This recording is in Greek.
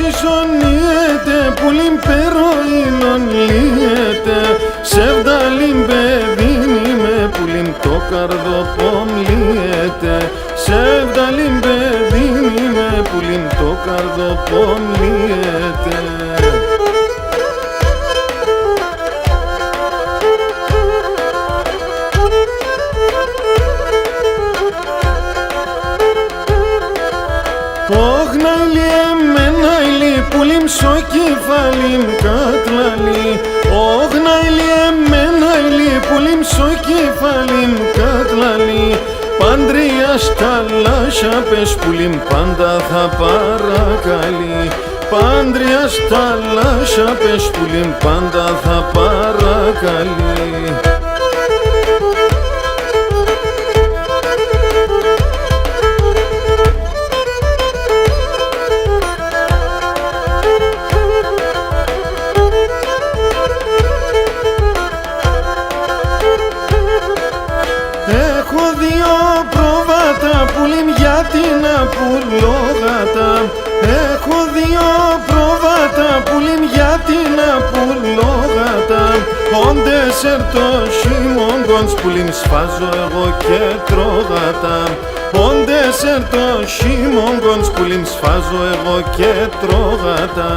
σιζωνιέται, πουλήν περοϊνον λύεται. Σεβδαλήν παιδίνι με πουλήν το καρδοπόμ λύεται. Σεβδαλήν παιδίνι με πουλήν το καρδοπόμ λύεται. Ωχ ναϊλί εμεναϊλί πουλίμ σοκεφαλίμ κατλαλί. Ωχ ναϊλί εμεναϊλί πουλίμ σοκεφαλίμ κατλαλί. Παντρίας ταλάσσα πες πουλίμ πάντα θα παρακαλεί. Παντρίας ταλάσσα πες πουλίμ πάντα θα παρακαλεί. Έχω δύο πρόβατα πουλήν γιατί να πουλώ γάτα. Έχω δύο πρόβατα πουλήν γιατί να πουλώ γάτα. Όντε σερτό σιμόγκονς πουλήν σφάζω εγώ και τρώγατα. Όντε σερτό σιμόγκονς πουλήν σφάζω εγώ και τρώγατα.